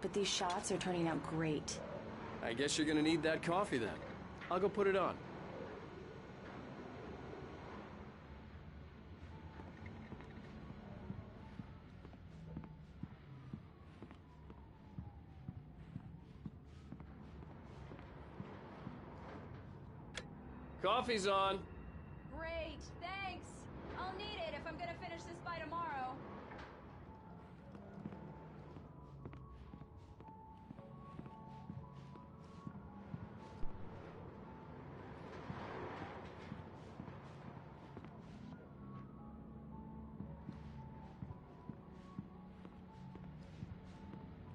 but these shots are turning out great. I guess you're gonna need that coffee then. I'll go put it on. Coffee's on. Great, thanks. I'll need it if I'm gonna finish this by tomorrow.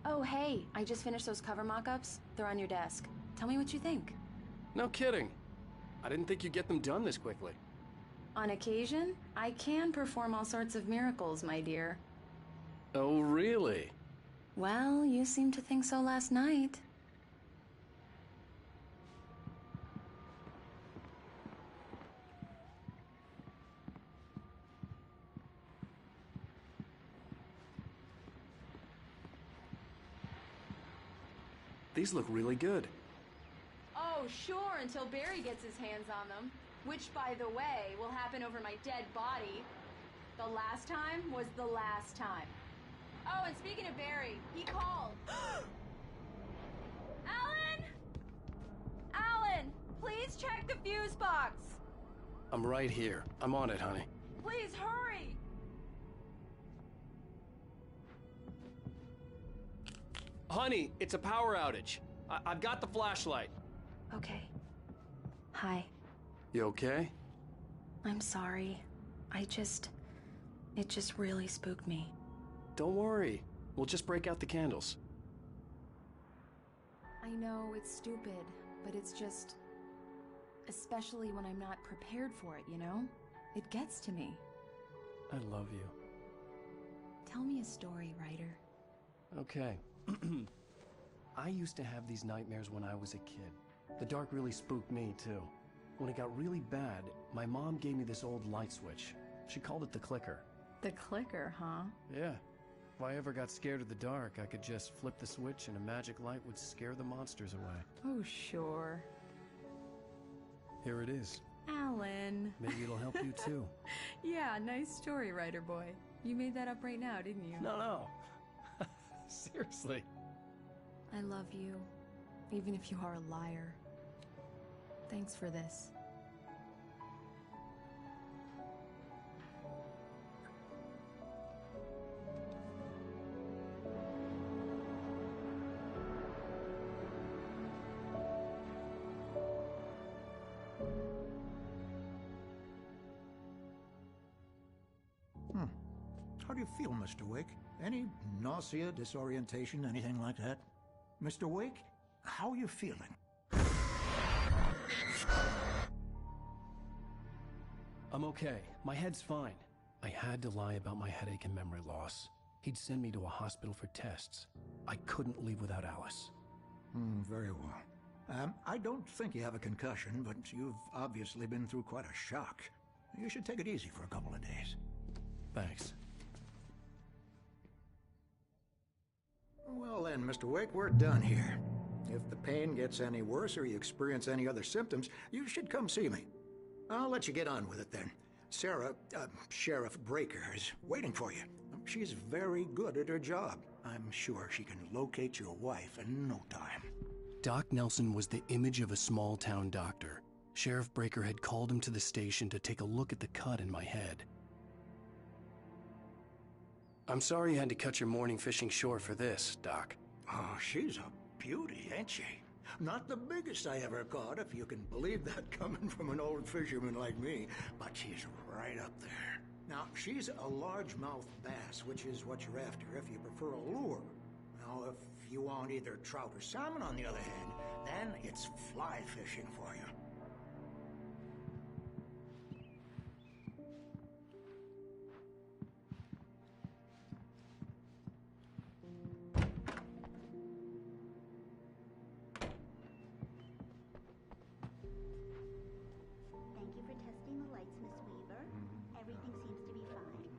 Oh, hey, I just finished those cover mock-ups. They're on your desk. Tell me what you think. No kidding. I didn't think you'd get them done this quickly. On occasion, I can perform all sorts of miracles, my dear. Oh, really? Well, you seemed to think so last night. These look really good. Oh, sure, until Barry gets his hands on them. Which, by the way, will happen over my dead body. The last time was the last time. Oh, and speaking of Barry, he called. Alan! Alan, please check the fuse box. I'm right here. I'm on it, honey. Please hurry. Honey, it's a power outage. I've got the flashlight. Okay. Hi. You okay? I'm sorry. It just really spooked me. Don't worry. We'll just break out the candles. I know it's stupid, but it's just... Especially when I'm not prepared for it, you know? It gets to me. I love you. Tell me a story, writer. Okay. I used to have these nightmares when I was a kid. The dark really spooked me, too. When it got really bad, my mom gave me this old light switch. She called it the clicker. The clicker, huh? Yeah. If I ever got scared of the dark, I could just flip the switch and a magic light would scare the monsters away. Oh, sure. Here it is. Alan. Maybe it'll help you, too. Yeah, nice story, writer boy. You made that up right now, didn't you? No. Seriously. I love you, even if you are a liar. Thanks for this. How do you feel, Mr. Wake? Any nausea, disorientation, anything like that? Mr. Wake, how are you feeling? I'm okay. My head's fine. I had to lie about my headache and memory loss. He'd send me to a hospital for tests. I couldn't leave without Alice. Very well. I don't think you have a concussion, but you've obviously been through quite a shock. You should take it easy for a couple of days. Thanks. Well then, Mr. Wake, we're done here. If the pain gets any worse or you experience any other symptoms, you should come see me. I'll let you get on with it then. Sarah, Sheriff Breaker, is waiting for you. She's very good at her job. I'm sure she can locate your wife in no time. Doc Nelson was the image of a small-town doctor. Sheriff Breaker had called him to the station to take a look at the cut in my head. I'm sorry you had to cut your morning fishing short for this, Doc. Oh, she's a beauty, ain't she? Not the biggest I ever caught, if you can believe that coming from an old fisherman like me, but she's right up there. Now, she's a largemouth bass, which is what you're after if you prefer a lure. Now, if you want either trout or salmon, on the other hand, then it's fly fishing for you. Thank you for testing the lights, Miss Weaver. Everything seems to be fine.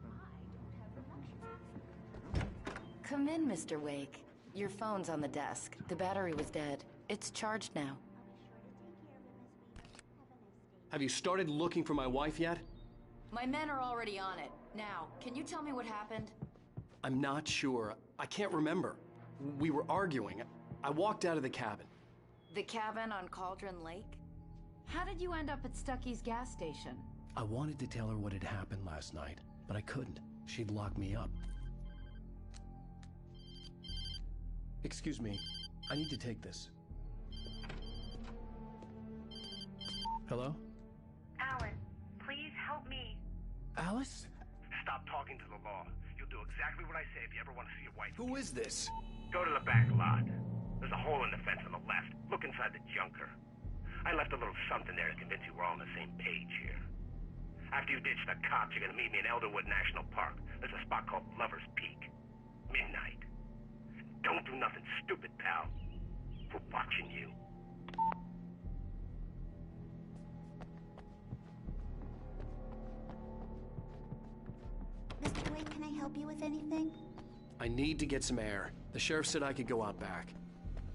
I don't have the luxury. Come in, Mr. Wake. Your phone's on the desk. The battery was dead. It's charged now. Have you started looking for my wife yet? My men are already on it. Now, can you tell me what happened? I'm not sure. I can't remember. We were arguing. I walked out of the cabin. The cabin on Cauldron Lake? How did you end up at Stucky's gas station? I wanted to tell her what had happened last night, but I couldn't. She'd lock me up. Excuse me. I need to take this. Hello? Alan, please help me. Alice? Stop talking to the law. You'll do exactly what I say if you ever want to see your wife. Who is this? Go to the back lot. There's a hole in the fence on the left. Look inside the junker. I left a little something there to convince you we're all on the same page here. After you ditch the cops, you're gonna meet me in Elderwood National Park. There's a spot called Lover's Peak. Midnight. Don't do nothing stupid, pal. We're watching you. Mr. Wake, can I help you with anything? I need to get some air. The sheriff said I could go out back.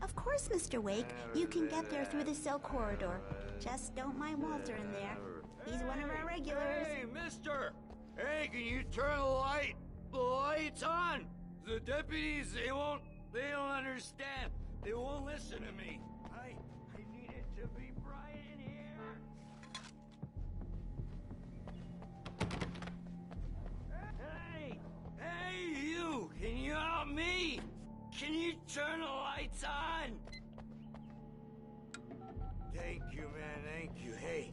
Of course, Mr. Wake. You can get there through the cell corridor. Just don't mind Walter in there. He's one of our regulars. Hey, mister! Hey, can you turn the light? The light's on! The deputies, they don't understand. They won't listen to me. I need it to be bright in here. Hey, you! Can you help me? Can you turn the lights on? Thank you, man, thank you. Hey,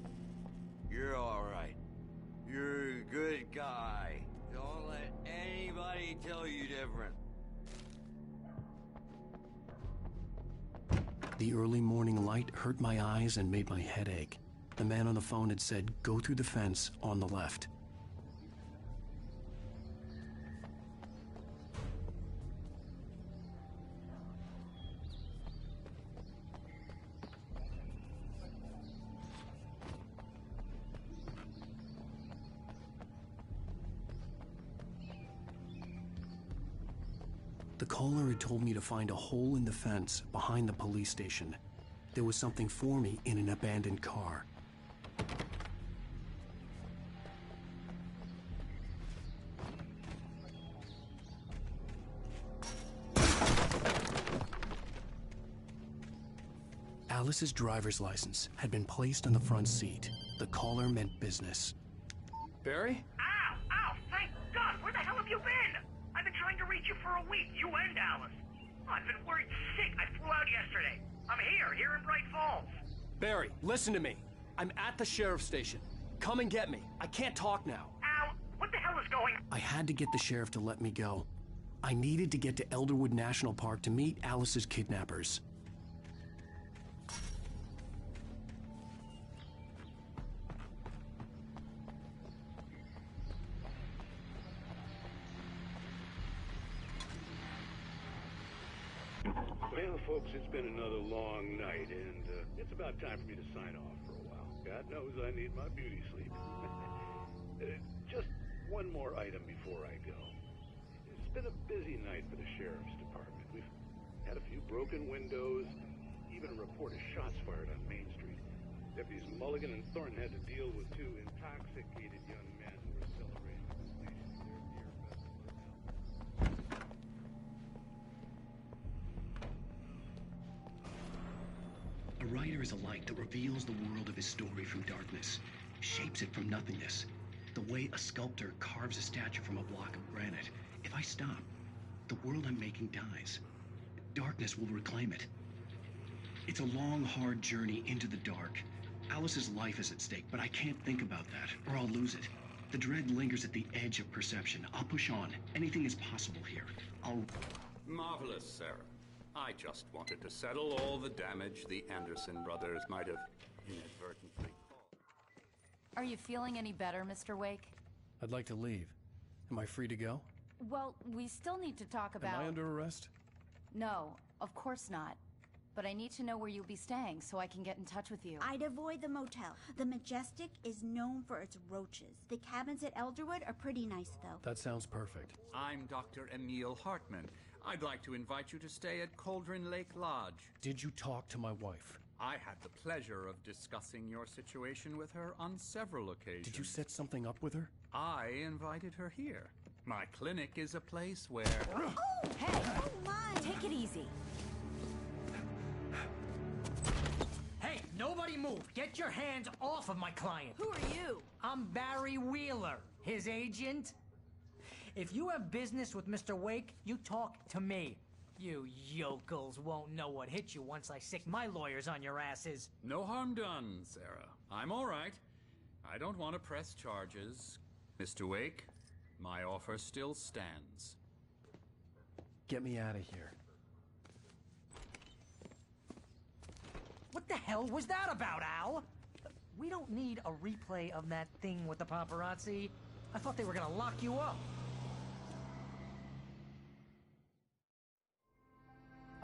you're all right. You're a good guy. Don't let anybody tell you different. The early morning light hurt my eyes and made my head ache. The man on the phone had said, go through the fence on the left. The caller had told me to find a hole in the fence behind the police station. There was something for me in an abandoned car. Alice's driver's license had been placed on the front seat. The caller meant business. Barry? Ow! Ow! Thank God! Where the hell have you been? I've been trying to reach you for a week, you and Alice. I've been worried sick. I flew out yesterday. I'm here in Bright Falls. Barry, listen to me. I'm at the sheriff's station. Come and get me. I can't talk now. Al, what the hell is going on? I had to get the sheriff to let me go. I needed to get to Elderwood National Park to meet Alice's kidnappers. Well, folks, it's been another long night, and it's about time for me to sign off for a while. God knows I need my beauty sleep. Just one more item before I go. It's been a busy night for the sheriff's department. We've had a few broken windows, even a report of shots fired on Main Street. Deputies Mulligan and Thornton had to deal with two intoxicated young men who were celebrating the completion of their beer festival in Elm. A writer is a light that reveals the world of his story from darkness, shapes it from nothingness. The way a sculptor carves a statue from a block of granite. If I stop, the world I'm making dies. Darkness will reclaim it. It's a long, hard journey into the dark. Alice's life is at stake, but I can't think about that, or I'll lose it. The dread lingers at the edge of perception. I'll push on. Anything is possible here. Marvelous, Sarah. I just wanted to settle all the damage the Anderson brothers might have inadvertently caused. Are you feeling any better, Mr. Wake? I'd like to leave. Am I free to go? Well, we still need to talk about... Am I under arrest? No, of course not. But I need to know where you'll be staying so I can get in touch with you. I'd avoid the motel. The Majestic is known for its roaches. The cabins at Elderwood are pretty nice, though. That sounds perfect. I'm Dr. Emil Hartman. I'd like to invite you to stay at Cauldron Lake Lodge. Did you talk to my wife? I had the pleasure of discussing your situation with her on several occasions. Did you set something up with her? I invited her here. My clinic is a place where... Oh, hey! Oh, my! Take it easy. Hey, nobody move! Get your hands off of my client! Who are you? I'm Barry Wheeler, his agent. If you have business with Mr. Wake, you talk to me. You yokels won't know what hit you once I sick my lawyers on your asses. No harm done, Sarah. I'm all right. I don't want to press charges. Mr. Wake, my offer still stands. Get me out of here. What the hell was that about, Al? We don't need a replay of that thing with the paparazzi. I thought they were gonna lock you up.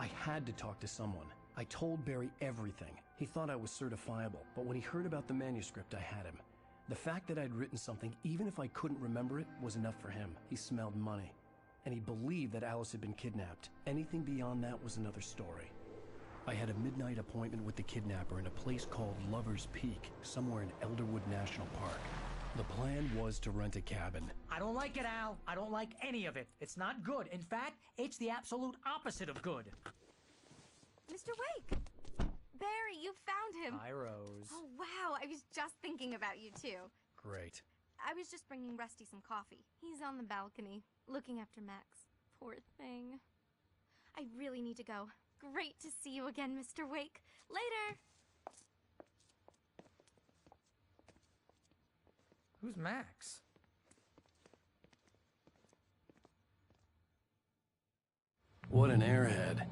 I had to talk to someone. I told Barry everything. He thought I was certifiable, but when he heard about the manuscript, I had him. The fact that I'd written something, even if I couldn't remember it, was enough for him. He smelled money. And he believed that Alice had been kidnapped. Anything beyond that was another story. I had a midnight appointment with the kidnapper in a place called Lover's Peak, somewhere in Elderwood National Park. The plan was to rent a cabin. I don't like it, Al. I don't like any of it. It's not good. In fact, it's the absolute opposite of good. Mr. Wake! Barry, you found him! Hi, Rose. Oh, wow. I was just thinking about you, too. Great. I was just bringing Rusty some coffee. He's on the balcony, looking after Max. Poor thing. I really need to go. Great to see you again, Mr. Wake. Later! Who's Max? What an airhead.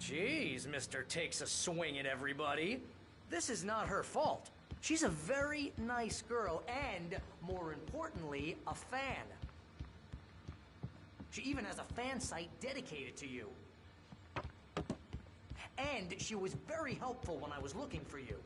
Jeez, Mr. Takes a swing at everybody. This is not her fault. She's a very nice girl and, more importantly, a fan. She even has a fan site dedicated to you. And she was very helpful when I was looking for you.